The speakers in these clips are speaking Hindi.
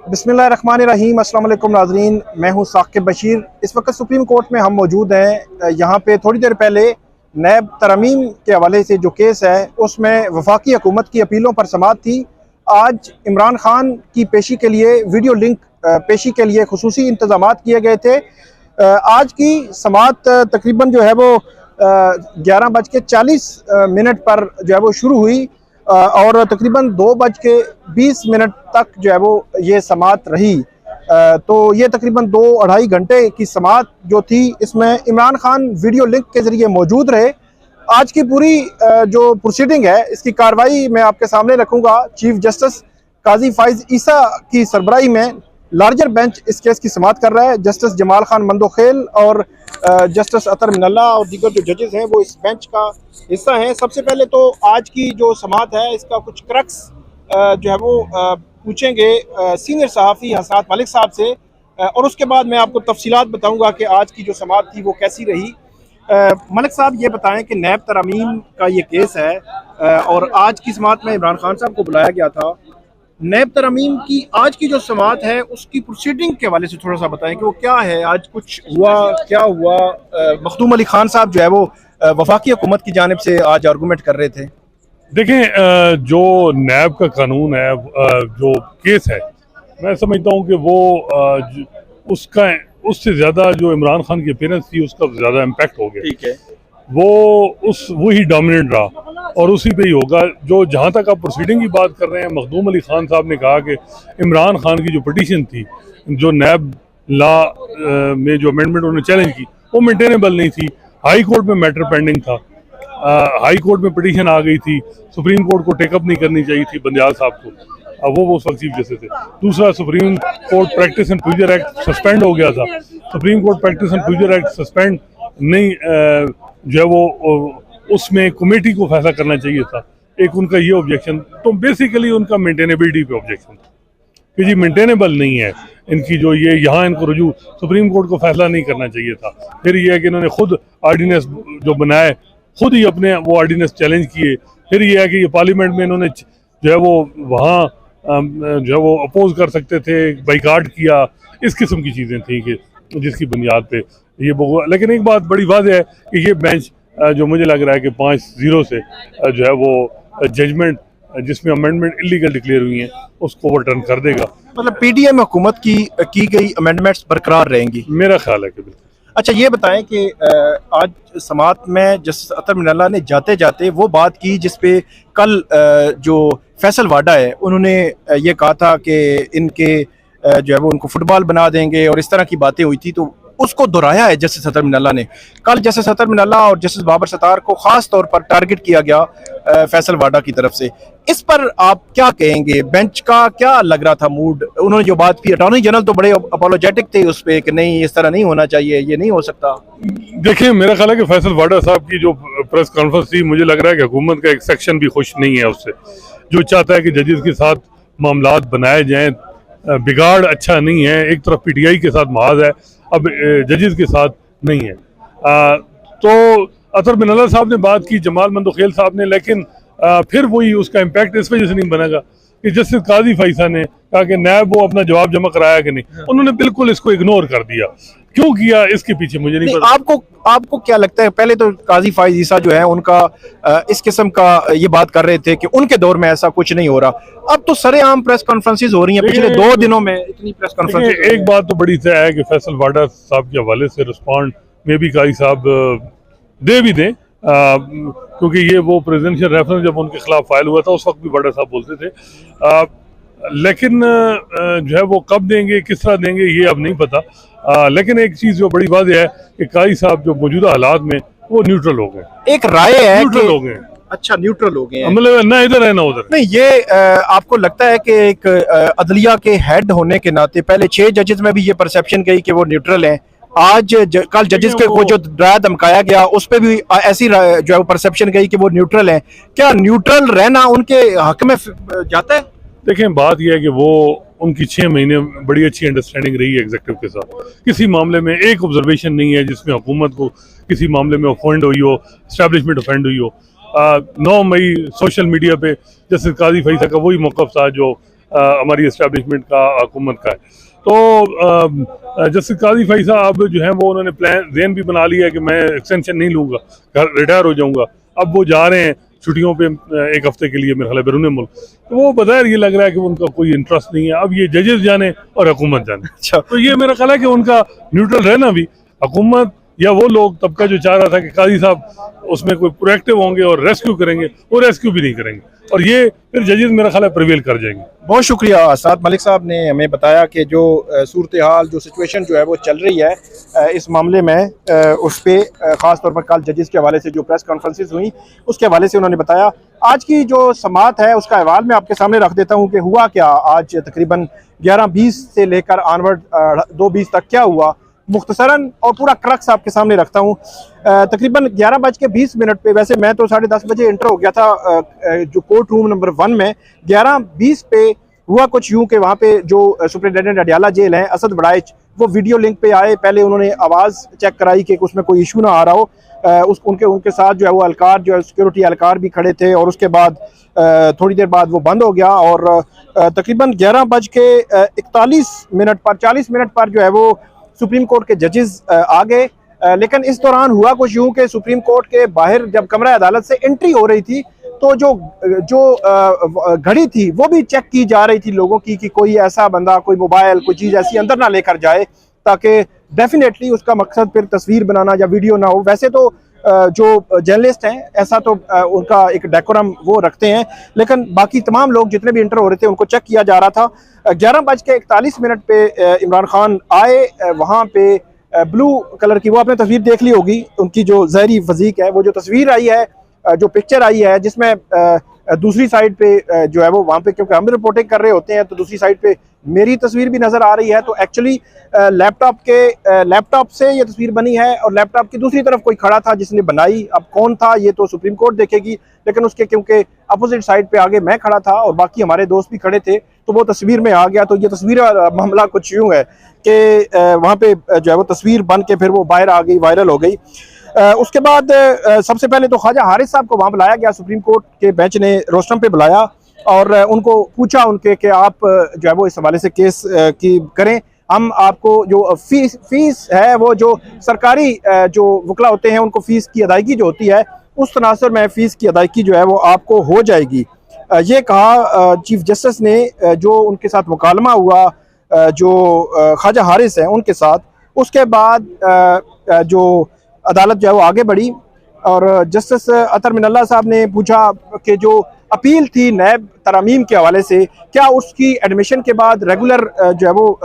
बिस्मिल्लाहिर्रहमानिर्रहीम। अस्सलाम वालेकुम नाज़रीन, मैं हूं साकिब बशीर। इस वक्त सुप्रीम कोर्ट में हम मौजूद हैं। यहाँ पे थोड़ी देर पहले नैब तरमीम के हवाले से जो केस है उसमें वफाकी हुकूमत की अपीलों पर समाअत थी। आज इमरान खान की पेशी के लिए वीडियो लिंक पेशी के लिए खुसूसी इंतज़ामात किए गए थे। आज की समाअत तकरीबन जो है वो 11:40 पर जो है वो शुरू हुई और तकरीबन 2:20 तक जो है वो ये समाअत रही। तो ये तकरीबन 2-2.5 घंटे की समाअत जो थी, इसमें इमरान खान वीडियो लिंक के ज़रिए मौजूद रहे। आज की पूरी जो प्रोसीडिंग है इसकी कार्रवाई मैं आपके सामने रखूँगा। चीफ जस्टिस काजी फाइज ईसा की सरबराही में लार्जर बेंच इस केस की समाअत कर रहा है। जस्टिस जमाल खान मंदोखेल और जस्टिस अतर मिनल्ला और दीगर जो जजेस हैं वो इस बेंच का हिस्सा हैं। सबसे पहले तो आज की जो समाअत है इसका कुछ क्रक्स जो है वो पूछेंगे सीनियर सहाफ़ी हसनात मलिक साहब से और उसके बाद मैं आपको तफसीलात बताऊंगा कि आज की जो समाअत थी वो कैसी रही। मलिक साहब ये बताएं कि नैब तरमीम का ये केस है और आज की समाअत में इमरान खान साहब को बुलाया गया था। नैब तरमीम की आज की जो समाअत है उसकी प्रोसीडिंग के हवाले से थोड़ा सा बताएं कि वो क्या है, आज कुछ हुआ, क्या हुआ। मखदूम अली खान साहब जो है वो वफाकी हुकूमत की जानिब से आज आर्गूमेंट कर रहे थे। देखें, जो नैब का कानून है, जो केस है, मैं समझता हूँ कि वो उसका उससे ज़्यादा जो इमरान खान की अपीयरेंस थी उसका ज़्यादा इम्पैक्ट हो गया। ठीक है, वो ही डोमिनेंट रहा और उसी पे ही होगा। जो जहाँ तक आप प्रोसीडिंग की बात कर रहे हैं, मखदूम अली खान साहब ने कहा कि इमरान खान की जो पिटीशन थी, जो नैब लॉ में जो अमेंडमेंट उन्होंने चैलेंज की, वो मेंटेनेबल नहीं थी। हाई कोर्ट में मैटर पेंडिंग था, हाई कोर्ट में पिटीशन आ गई थी, सुप्रीम कोर्ट को टेकअप नहीं करनी चाहिए थी बंदियाल साहब को। वो उस वक्त चीफ जस्टिस थे। दूसरा, supreme court practice and procedure act suspend हो गया था। Supreme court practice and procedure act suspend नहीं जो है वो उसमें कमेटी को फैसला करना चाहिए था। एक उनका ये ऑब्जेक्शन, तो बेसिकली उनका मेंटेनेबिलिटी पे ऑब्जेक्शन था कि जी मेंटेनेबल नहीं है इनकी जो ये यहाँ इनको रुजू सुप्रीम कोर्ट को फैसला नहीं करना चाहिए था। फिर ये है कि इन्होंने खुद आर्डिनेंस जो बनाए, खुद ही अपने वो आर्डिनेंस चैलेंज किए। फिर ये है कि ये पार्लियामेंट में इन्होंने जो है वो वहाँ जो है वो अपोज कर सकते थे, बाइकाट किया, इस किस्म की चीज़ें थी कि जिसकी बुनियाद पे ये। लेकिन एक बात बड़ी वाज़ेह है कि ये बेंच जो मुझे लग रहा है कि 5-0 से जो है वो जजमेंट जिसमें अमेंडमेंट इलीगल डिक्लेयर हुई हैं उसको ओवरटर्न कर देगा। मतलब पीडीएम हुकूमत की गई अमेंडमेंट्स बरकरार रहेंगी, मेरा ख्याल है कि बिल्कुल। अच्छा, ये बताएं कि आज समाअत में जस्टिस अतर मिनल्ला ने जाते जाते वो बात की जिसपे कल जो फैसल वाडा है उन्होंने ये कहा था कि इनके जो है वो उनको फुटबॉल बना देंगे और इस तरह की बातें हुई थी, तो उसको दोहराया है जस्टिस अतर मिनल्ला ने। कल जस्टिस अतर मिनल्ला और जस्टिस बाबर सत्तार को खास तौर पर टारगेट किया गया फैसल वाडा की तरफ से। इस पर आप क्या कहेंगे? बेंच का क्या लग रहा था मूड? उन्होंने जो बात की, अटॉर्नी जनरल तो बड़े अपोलोजेटिक थे उस पर कि नहीं, इस तरह नहीं होना चाहिए, ये नहीं हो सकता। देखिए, मेरा ख्याल है कि फैसल वाडा साहब की जो प्रेस कॉन्फ्रेंस थी, मुझे लग रहा है कि हुकूमत का एक सेक्शन भी खुश नहीं है उससे, जो चाहता है कि जजेस के साथ मामलात बनाए जाएं। बिगाड़ अच्छा नहीं है। एक तरफ पीटीआई के साथ महाज है, अब जजेस के साथ नहीं है। तो अतर मिनल्ला साहब ने बात की, जमाल मंदोखेल साहब ने, लेकिन फिर वही उसका इम्पैक्ट इस वजह से नहीं बनेगा कि जस्टिस काजी फैसा ने कहा कि नैब वो अपना जवाब जमा कराया कि नहीं, उन्होंने बिल्कुल इसको इग्नोर कर दिया। क्यों किया इसके पीछे मुझे नहीं पता। आपको क्या लगता है? पहले तो काजी फाइज ईसा जो है उनका इस किस्म का ये बात कर रहे थे कि उनके दौर में ऐसा कुछ नहीं हो रहा। अब तो सरेआम प्रेस कॉन्फ्रेंसेज हो रही हैं, पिछले 2 दिनों में इतनी प्रेस कॉन्फ्रेंस। एक बात तो बड़ी तय है कि फैसल वाडा साहब के हवाले से रिस्पॉन्ड में भी काजी साहब दे भी दें, क्योंकि ये वो प्रेसिडेंशियल रेफरेंस जब उनके खिलाफ फाइल हुआ था उस वक्त भी वाडा साहब बोलते थे। लेकिन जो है वो कब देंगे, किस तरह देंगे, ये अब नहीं पता। लेकिन एक चीज़ जो बड़ी बात है कि काजी साहब जो मौजूदा हालात में वो न्यूट्रल हो गए। एक राय है न्यूट्रल हो गए। अच्छा, न्यूट्रल हो गए हैं, मतलब ना इधर है ना उधर। नहीं, ये आपको लगता है कि एक अदलिया के हेड होने के नाते पहले 6 जजेस में भी ये परसेप्शन गई कि वो न्यूट्रल हैं। आज कल जजेस के को जो राय धमकाया गया उस पर भी ऐसी जो है वो परसेप्शन गई कि वो न्यूट्रल हैं। क्या न्यूट्रल रहना उनके हक में जाता है? देखें, बात यह है कि वो उनकी 6 महीने बड़ी अच्छी अंडरस्टैंडिंग रही है एग्जीक्यूटिव के साथ। किसी मामले में एक ऑब्जर्वेशन नहीं है जिसमें हुकूमत को किसी मामले में ऑफेंड हुई हो, एस्टैब्लिशमेंट ऑफेंड हुई हो। 9 मई सोशल मीडिया पे जस्टिस काजी फैसा का वही मौक़िफ़ था जो हमारी इस्टेब्लिशमेंट का, हुकूमत का है। तो जस्टिस काजी फाई साहब जो हैं वो उन्होंने प्लान जहन भी बना लिया कि मैं एक्सटेंशन नहीं लूँगा, घर रिटायर हो जाऊँगा। अब वो जा रहे हैं छुट्टियों पे एक हफ्ते के लिए मेरे ख्याल बैरून मुल्क। तो वो बज़ाहिर ये लग रहा है कि उनका कोई इंटरेस्ट नहीं है। अब ये जजेस जाने और हुकूमत जाने। अच्छा, तो ये मेरा ख्याल है कि उनका न्यूट्रल रहना भी, हुकूमत या वो लोग तबका जो चाह रहा था कि काजी साहब उसमें कोई प्रोएक्टिव होंगे और रेस्क्यू करेंगे, वो रेस्क्यू भी नहीं करेंगे और ये फिर जजेस मेरा ख्याल है प्रिवेल कर जाएंगे। बहुत शुक्रिया साद मलिक साहब ने हमें बताया कि जो सूरत हाल, जो सिचुएशन जो है वो चल रही है इस मामले में, उस पर ख़ास तौर पर कल जजेस के हवाले से जो प्रेस कॉन्फ्रेंसेस हुई उसके हवाले से उन्होंने बताया। आज की जो समात है उसका अहवाल मैं आपके सामने रख देता हूँ कि हुआ क्या आज तकरीबन 11:20 से लेकर ऑनवर्ड 2:20 तक क्या हुआ, मुख्तसरन और पूरा क्रक्स आपके सामने रखता हूँ। तकरीबन 11:20 पे, वैसे मैं तो 10:30 बजे इंटर हो गया था जो कोर्ट रूम नंबर 1 में। 11:20 पे हुआ कुछ यूँ कि वहाँ पे जो सुपरिटेंडेंट अडियाला जेल हैं असद बड़ाइच, वो वीडियो लिंक पे आए। पहले उन्होंने आवाज़ चेक कराई कि उसमें कोई इशू ना आ रहा हो। उनके साथ जो है वो अलकार, जो है सिक्योरिटी अलकार भी खड़े थे और उसके बाद थोड़ी देर बाद वो बंद हो गया और तकरीबन 11:41 पर 40 मिनट पर जो है वो सुप्रीम कोर्ट के जजेस आ गए। लेकिन इस दौरान हुआ कुछ यूं कि सुप्रीम कोर्ट के बाहर जब कमरा अदालत से एंट्री हो रही थी तो जो घड़ी थी वो भी चेक की जा रही थी लोगों की कि कोई ऐसा बंदा, कोई मोबाइल, कोई चीज़ ऐसी अंदर ना लेकर जाए, ताकि डेफिनेटली उसका मकसद फिर तस्वीर बनाना या वीडियो ना हो। वैसे तो जो जर्नलिस्ट हैं ऐसा तो उनका एक डेकोरम वो रखते हैं, लेकिन बाकी तमाम लोग जितने भी इंटर हो रहे थे उनको चेक किया जा रहा था। 11:41 पे इमरान खान आए। वहाँ पे ब्लू कलर की, वो आपने तस्वीर देख ली होगी, उनकी जो ज़हरी फजीक है, वो जो तस्वीर आई है, जो पिक्चर आई है जिसमें दूसरी साइड पे जो है वो वहाँ पे, क्योंकि हम रिपोर्टिंग कर रहे होते हैं तो दूसरी साइड पे मेरी तस्वीर भी नज़र आ रही है। तो एक्चुअली लैपटॉप से ये तस्वीर बनी है और लैपटॉप की दूसरी तरफ कोई खड़ा था जिसने बनाई। अब कौन था ये तो सुप्रीम कोर्ट देखेगी, लेकिन उसके क्योंकि अपोजिट साइड पे आगे मैं खड़ा था और बाकी हमारे दोस्त भी खड़े थे तो वो तस्वीर में आ गया। तो ये तस्वीर मामला कुछ यूँ है कि वहाँ पे जो है वो तस्वीर बन के फिर वो बाहर आ गई, वायरल हो गई। उसके बाद सबसे पहले तो ख्वाजा हारिस साहब को वहाँ बुलाया गया, सुप्रीम कोर्ट के बेंच ने रोस्टम पे बुलाया और उनको पूछा उनके कि आप जो है वो इस हवाले से केस की करें, हम आपको जो फीस है वो जो सरकारी जो वकला होते हैं उनको फीस की अदायगी जो होती है उस तनासर में फ़ीस की अदायगी जो है वो आपको हो जाएगी। ये कहा चीफ जस्टिस ने, जो उनके साथ मुकालमा हुआ जो ख्वाजा हारिस हैं उनके साथ। उसके बाद जो अदालत जो है वो आगे बढ़ी और जस्टिस अतर मिनल्ला साहब ने पूछा कि जो अपील थी नैब तरामीम के हवाले से, क्या उसकी एडमिशन के बाद रेगुलर जो है वो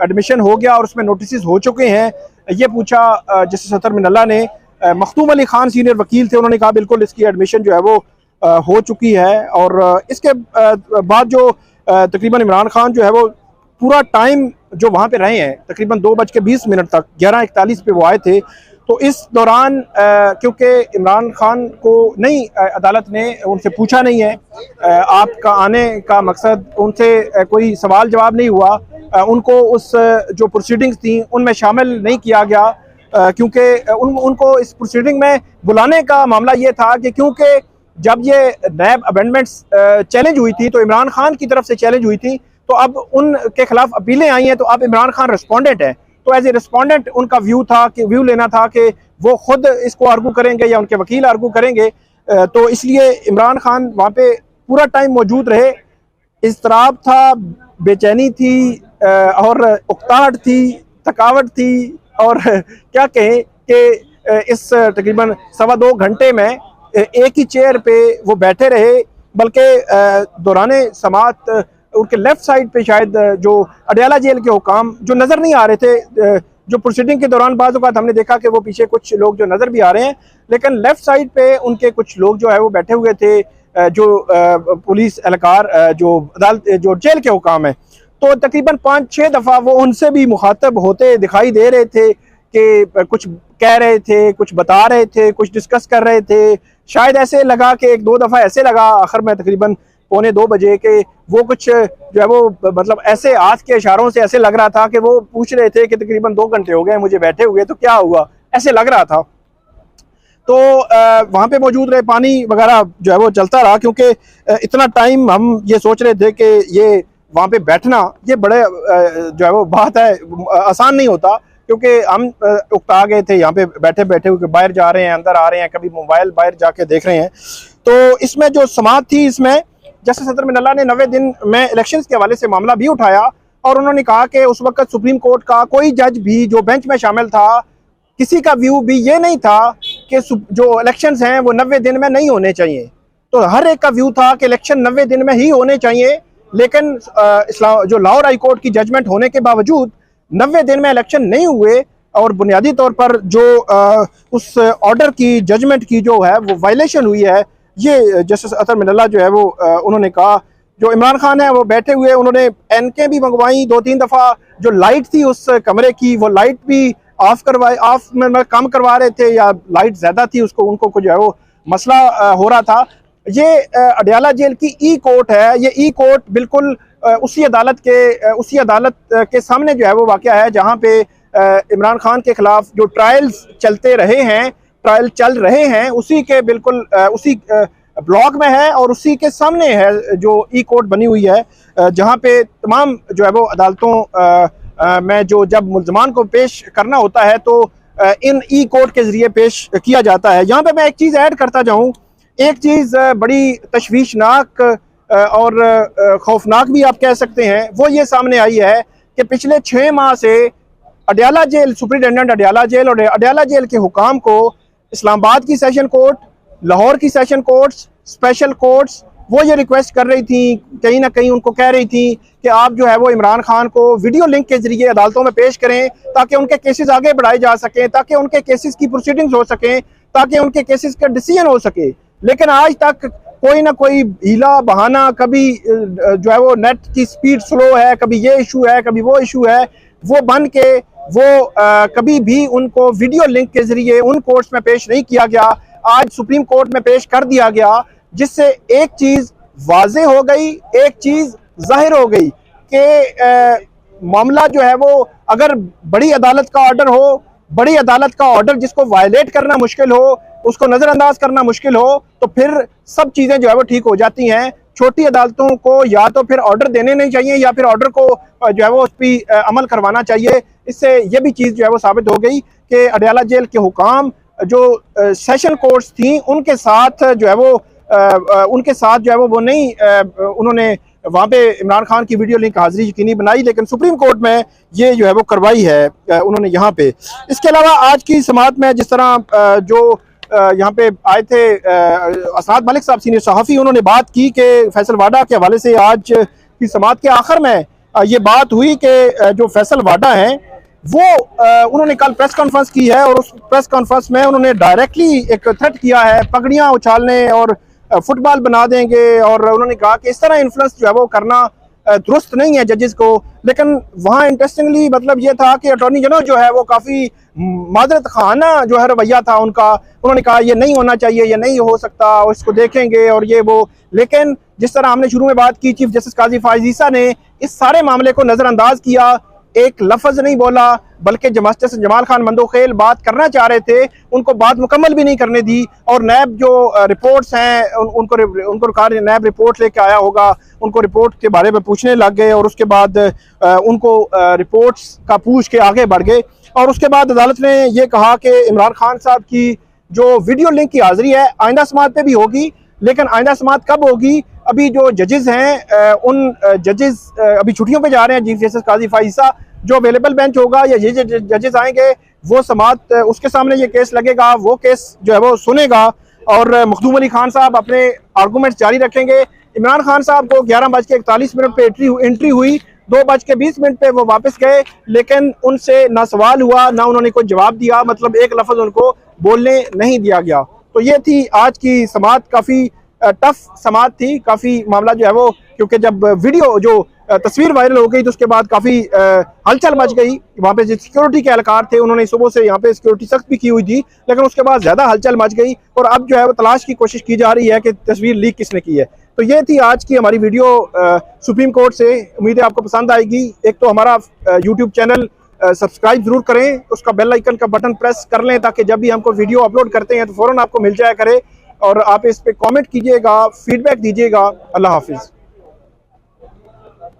एडमिशन हो गया और उसमें नोटिस हो चुके हैं, ये पूछा जस्टिस अतर मिनल्ला ने। मखदूम अली खान सीनियर वकील थे, उन्होंने कहा बिल्कुल इसकी एडमिशन जो है वो हो चुकी है। और इसके बाद जो तकरीबन इमरान खान जो है वो पूरा टाइम जो वहाँ पे रहे हैं, तकरीबन 2:20 तक, 11:41 पे वो आए थे। तो इस दौरान क्योंकि इमरान खान को नहीं, अदालत ने उनसे पूछा नहीं है, आपका आने का मकसद, उनसे कोई सवाल जवाब नहीं हुआ, उनको उस जो प्रोसीडिंग्स थी उनमें शामिल नहीं किया गया, क्योंकि उनको इस प्रोसीडिंग में बुलाने का मामला ये था कि क्योंकि जब ये नैब अमेंडमेंट्स चैलेंज हुई थी तो इमरान खान की तरफ से चैलेंज हुई थी, तो अब उनके खिलाफ अपीलें आई हैं, तो अब इमरान खान रिस्पोंडेंट है। तो एज ए रिस्पोंडेंट उनका व्यू लेना था कि वो खुद इसको आर्गू करेंगे या उनके वकील आर्गू करेंगे। तो इसलिए इमरान खान वहाँ पे पूरा टाइम मौजूद रहे। इज़्तिराब था, बेचैनी थी और उकताहट थी, थकावट थी और क्या कहें कि इस तकरीबन 2.25 घंटे में एक ही चेयर पे वो बैठे रहे। बल्कि दौरान समात उनके लेफ्ट साइड पे शायद जो अडियाला जेल के हुकाम जो नज़र नहीं आ रहे थे, जो प्रोसीडिंग के दौरान बाज़ औक़ात हमने देखा कि वो पीछे कुछ लोग जो नज़र भी आ रहे हैं, लेकिन लेफ्ट साइड पे उनके कुछ लोग जो है वो बैठे हुए थे, जो पुलिस एहलकार जो अदालत जो जेल के हुकाम है। तो तकरीबन 5-6 दफ़ा वो उनसे भी मुखातब होते दिखाई दे रहे थे कि कुछ कह रहे थे, कुछ बता रहे थे, कुछ डिस्कस कर रहे थे। शायद ऐसे लगा कि 1-2 दफ़ा ऐसे लगा आखिर में तकरीबन 1:45 बजे के वो कुछ जो है वो मतलब ऐसे हाथ के इशारों से ऐसे लग रहा था कि वो पूछ रहे थे कि तकरीबन 2 घंटे हो गए मुझे बैठे हुए, तो क्या हुआ, ऐसे लग रहा था। तो वहाँ पे मौजूद रहे, पानी वगैरह जो है वो चलता रहा, क्योंकि इतना टाइम हम ये सोच रहे थे कि ये वहाँ पे बैठना ये बड़े जो है वो बात है, आसान नहीं होता, क्योंकि हम उकता गए थे यहाँ पे बैठे बैठे हुए, बाहर जा रहे हैं अंदर आ रहे हैं, कभी मोबाइल बाहर जाके देख रहे हैं। तो इसमें जो समाअत थी, इसमें जस्टिस अतर मिनल्ला ने 90 दिन में इलेक्शंस के हवाले से मामला भी उठाया और उन्होंने कहा कि उस वक्त सुप्रीम कोर्ट का कोई जज भी जो बेंच में शामिल था, किसी का व्यू भी ये नहीं था कि जो इलेक्शंस हैं वो 90 दिन में नहीं होने चाहिए। तो हर एक का व्यू था कि इलेक्शन 90 दिन में ही होने चाहिए, लेकिन जो लाहौर हाई कोर्ट की जजमेंट होने के बावजूद 90 दिन में इलेक्शन नहीं हुए और बुनियादी तौर पर जो उस ऑर्डर की, जजमेंट की जो है वो वायलेशन हुई है। ये जस्टिस अतर मिनल्ला जो है वो उन्होंने कहा, जो इमरान खान है वो बैठे हुए, उन्होंने एनके भी मंगवाई 2-3 दफ़ा, जो लाइट थी उस कमरे की वो लाइट भी ऑफ करवाई, ऑफ में काम करवा रहे थे या लाइट ज़्यादा थी, उसको उनको जो है वो मसला हो रहा था। ये अडयाला जेल की ई कोर्ट है, ये ई कोर्ट बिल्कुल उसी अदालत के सामने जो है वो वाक़या है जहाँ पे इमरान खान के खिलाफ जो ट्रायल्स ट्रायल चल रहे हैं, उसी के बिल्कुल उसी ब्लॉक में है और उसी के सामने है जो ई कोर्ट बनी हुई है, जहाँ पे तमाम जो है वो अदालतों में जो जब मुल्ज़मान को पेश करना होता है तो इन ई कोर्ट के ज़रिए पेश किया जाता है। यहाँ पे मैं एक चीज़ ऐड करता जाऊँ, एक चीज़ बड़ी तशवीशनाक और खौफनाक भी आप कह सकते हैं, वो ये सामने आई है कि पिछले 6 माह से Adiala jail, superintendent Adiala jail और अडयाला जेल के हुकाम को इस्लामाबाद की सेशन कोर्ट, लाहौर की सेशन कोर्ट्स, स्पेशल कोर्ट्स वो ये रिक्वेस्ट कर रही थी, कहीं ना कहीं उनको कह रही थी कि आप जो है वो इमरान खान को वीडियो लिंक के जरिए अदालतों में पेश करें ताकि उनके केसेस आगे बढ़ाए जा सकें, ताकि उनके केसेस की प्रोसीडिंग्स हो सकें, ताकि उनके केसेस का डिसीजन हो सके। लेकिन आज तक कोई ना कोई हीला बहाना, कभी जो है वो नेट की स्पीड स्लो है, कभी ये इशू है, कभी वो इशू है, वो बन के वो कभी भी उनको वीडियो लिंक के जरिए उन कोर्ट्स में पेश नहीं किया गया। आज सुप्रीम कोर्ट में पेश कर दिया गया, जिससे एक चीज़ वाज़े हो गई, एक चीज़ जाहिर हो गई कि मामला जो है वो अगर बड़ी अदालत का ऑर्डर हो, बड़ी अदालत का ऑर्डर जिसको वायलेट करना मुश्किल हो, उसको नज़रअंदाज करना मुश्किल हो, तो फिर सब चीज़ें जो है वो ठीक हो जाती हैं। छोटी अदालतों को या तो फिर ऑर्डर देने नहीं चाहिए या फिर ऑर्डर को जो है वो उस पर अमल करवाना चाहिए। इससे ये भी चीज़ जो है वो साबित हो गई कि अडयाला जेल के हुकाम जो सेशन कोर्ट्स थी उनके साथ जो है वो नहीं उन्होंने वहाँ पे इमरान खान की वीडियो लिंक हाजिरी यकीनी बनाई, लेकिन सुप्रीम कोर्ट में ये जो है वो करवाई है उन्होंने यहाँ पे। इसके अलावा आज की समाअत में जिस तरह जो यहाँ पे आए थे असनाद मलिक साहब सीनियर सहाफ़ी, उन्होंने बात की कि फैसल वाडा के हवाले से आज की समाअत के आखिर में ये बात हुई कि जो फैसल वाडा हैं वो उन्होंने कल प्रेस कॉन्फ्रेंस की है और उस प्रेस कॉन्फ्रेंस में उन्होंने डायरेक्टली एक थ्रेट किया है पगड़ियाँ उछालने और फुटबॉल बना देंगे, और उन्होंने कहा कि इस तरह इन्फ्लुएंस जो है वो करना दुरुस्त नहीं है जजेस को। लेकिन वहाँ इंटरेस्टिंगली मतलब ये था कि अटॉर्नी जनरल जो है वो काफ़ी मादरत खाना जो है रवैया था उनका, उन्होंने कहा ये नहीं होना चाहिए, ये नहीं हो सकता और इसको देखेंगे और ये वो। लेकिन जिस तरह हमने शुरू में बात की, चीफ जस्टिस काजी फायज़ ईसा ने इस सारे मामले को नज़रअंदाज किया, एक लफ्ज़ नहीं बोला, बल्कि जस्टिस जमाल खान मंदोखेल बात करना चाह रहे थे, उनको बात मुकम्मल भी नहीं करने दी और नैब जो रिपोर्ट्स हैं उनको कहा नैब रिपोर्ट लेके आया होगा, उनको रिपोर्ट के बारे में पूछने लग गए और उसके बाद उनको रिपोर्ट्स का पूछ के आगे बढ़ गए। और उसके बाद अदालत ने यह कहा कि इमरान खान साहब की जो वीडियो लिंक की हाजिरी है आइंदा समाअत पे भी होगी, लेकिन आइंदा समाअत कब होगी? अभी जो जजेस हैं उन जजेस अभी छुट्टियों पे जा रहे हैं। चीफ जस्टिस काजी फायज़ ईसा जो अवेलेबल बेंच होगा या ये जजेस आएंगे वो समाअत उसके सामने ये केस लगेगा, वो केस जो है वो सुनेगा और मखदूम अली खान साहब अपने आर्गूमेंट्स जारी रखेंगे। इमरान खान साहब को 11:41 पे एंट्री हुई, 2:20 पे वो वापस गए, लेकिन उनसे ना सवाल हुआ ना उन्होंने कोई जवाब दिया, मतलब एक लफ्ज़ उनको बोलने नहीं दिया गया। तो ये थी आज की समाअत, काफ़ी टफ समाअत थी, काफ़ी मामला जो है वो, क्योंकि जब वीडियो जो तस्वीर वायरल हो गई तो उसके बाद काफ़ी हलचल मच गई। वहाँ पे जो सिक्योरिटी के एहलकार थे उन्होंने सुबह से यहाँ पे सिक्योरिटी सख्त भी की हुई थी, लेकिन उसके बाद ज़्यादा हलचल मच गई और अब जो है वो तलाश की कोशिश की जा रही है कि तस्वीर लीक किसने की है। तो ये थी आज की हमारी वीडियो सुप्रीम कोर्ट से। उम्मीद है आपको पसंद आएगी। एक तो हमारा यूट्यूब चैनल सब्सक्राइब जरूर करें, उसका बेल आइकन का बटन प्रेस कर लें ताकि जब भी हमको वीडियो अपलोड करते हैं तो फ़ौरन आपको मिल जाया करे, और आप इस पे कमेंट कीजिएगा, फीडबैक दीजिएगा। अल्लाह हाफिज़।